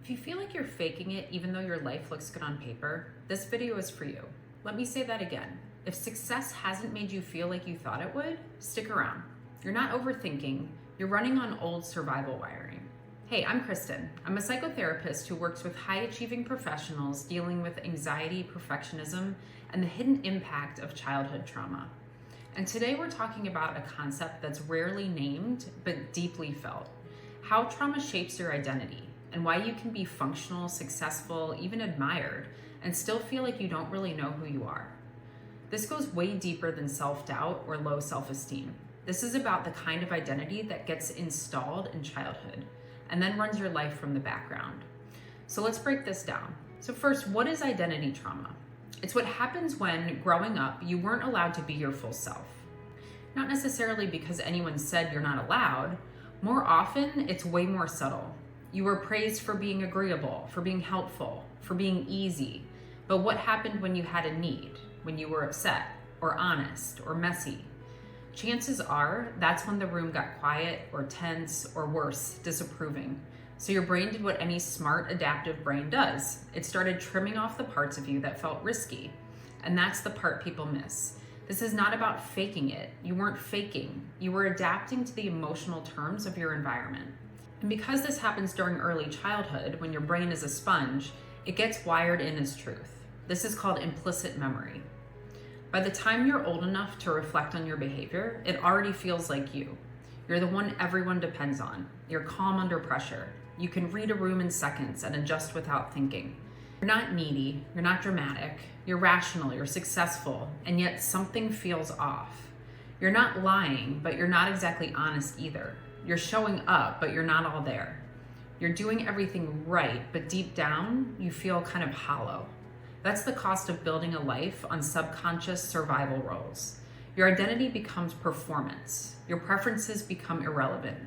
If you feel like you're faking it even though your life looks good on paper, this video is for you. Let me say that again. If success hasn't made you feel like you thought it would, stick around. You're not overthinking, you're running on old survival wiring. Hey, I'm Kristen. I'm a psychotherapist who works with high-achieving professionals dealing with anxiety, perfectionism, and the hidden impact of childhood trauma. And today we're talking about a concept that's rarely named, but deeply felt. How trauma shapes your identity, and why you can be functional, successful, even admired, and still feel like you don't really know who you are. This goes way deeper than self-doubt or low self-esteem. This is about the kind of identity that gets installed in childhood and then runs your life from the background. So let's break this down. So first, what is identity trauma? It's what happens when, growing up, you weren't allowed to be your full self. Not necessarily because anyone said you're not allowed. More often, it's way more subtle. You were praised for being agreeable, for being helpful, for being easy. But what happened when you had a need, when you were upset, or honest, or messy? Chances are that's when the room got quiet, or tense, or worse, disapproving. So your brain did what any smart, adaptive brain does. It started trimming off the parts of you that felt risky. And that's the part people miss. This is not about faking it. You weren't faking. You were adapting to the emotional terms of your environment. And because this happens during early childhood, when your brain is a sponge, it gets wired in as truth. This is called implicit memory. By the time you're old enough to reflect on your behavior, it already feels like you. You're the one everyone depends on. You're calm under pressure. You can read a room in seconds and adjust without thinking. You're not needy, you're not dramatic, you're rational, you're successful, and yet something feels off. You're not lying, but you're not exactly honest either. You're showing up, but you're not all there. You're doing everything right, but deep down, you feel kind of hollow. That's the cost of building a life on subconscious survival roles. Your identity becomes performance. Your preferences become irrelevant.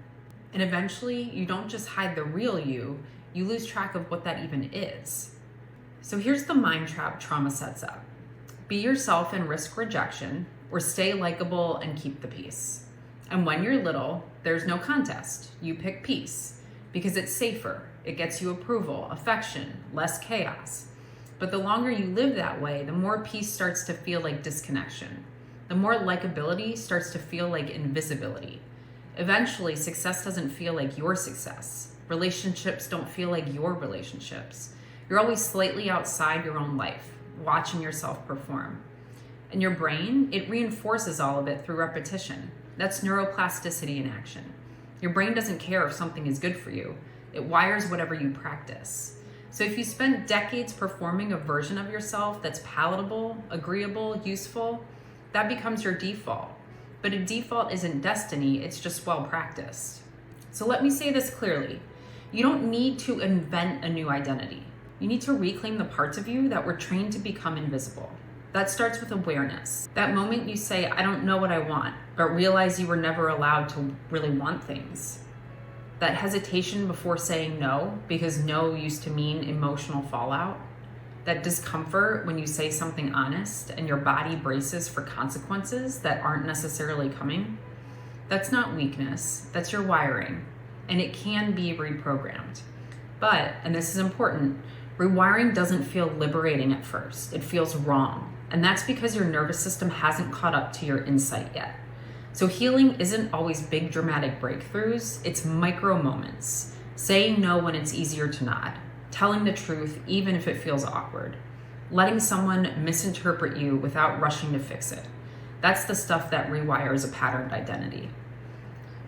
And eventually, you don't just hide the real you lose track of what that even is. So here's the mind trap trauma sets up. Be yourself and risk rejection, or stay likable and keep the peace. And when you're little, there's no contest. You pick peace because it's safer. It gets you approval, affection, less chaos. But the longer you live that way, the more peace starts to feel like disconnection. The more likability starts to feel like invisibility. Eventually, success doesn't feel like your success. Relationships don't feel like your relationships. You're always slightly outside your own life, watching yourself perform. And your brain, it reinforces all of it through repetition. That's neuroplasticity in action. Your brain doesn't care if something is good for you. It wires whatever you practice. So if you spend decades performing a version of yourself that's palatable, agreeable, useful, that becomes your default. But a default isn't destiny, it's just well practiced. So let me say this clearly. You don't need to invent a new identity. You need to reclaim the parts of you that were trained to become invisible. That starts with awareness. That moment you say, I don't know what I want, but realize you were never allowed to really want things. That hesitation before saying no, because no used to mean emotional fallout. That discomfort when you say something honest and your body braces for consequences that aren't necessarily coming. That's not weakness, that's your wiring, and it can be reprogrammed. But, and this is important, rewiring doesn't feel liberating at first. It feels wrong. And that's because your nervous system hasn't caught up to your insight yet. So healing isn't always big dramatic breakthroughs, it's micro moments. Saying no when it's easier to nod. Telling the truth even if it feels awkward. Letting someone misinterpret you without rushing to fix it. That's the stuff that rewires a patterned identity.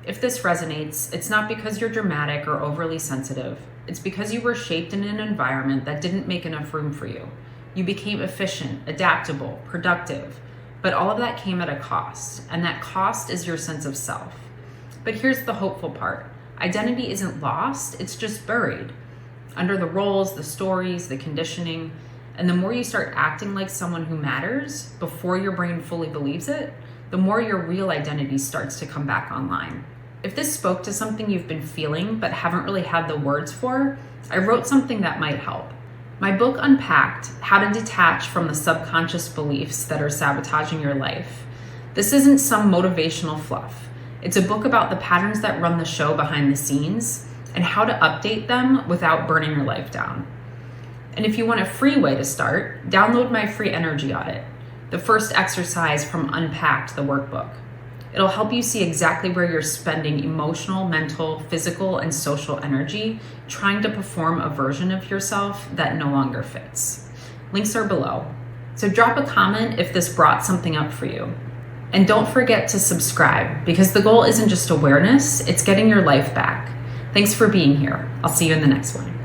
If this resonates, it's not because you're dramatic or overly sensitive. It's because you were shaped in an environment that didn't make enough room for you. You became efficient, adaptable, productive, but all of that came at a cost, and that cost is your sense of self. But here's the hopeful part. Identity isn't lost, it's just buried under the roles, the stories, the conditioning, and the more you start acting like someone who matters before your brain fully believes it, the more your real identity starts to come back online. If this spoke to something you've been feeling but haven't really had the words for, I wrote something that might help. My book unpacked how to detach from the subconscious beliefs that are sabotaging your life. This isn't some motivational fluff. It's a book about the patterns that run the show behind the scenes and how to update them without burning your life down. And if you want a free way to start, download my free energy audit, the first exercise from Unpacked, the workbook. It'll help you see exactly where you're spending emotional, mental, physical, and social energy trying to perform a version of yourself that no longer fits. Links are below. So drop a comment if this brought something up for you. And don't forget to subscribe, because the goal isn't just awareness, it's getting your life back. Thanks for being here. I'll see you in the next one.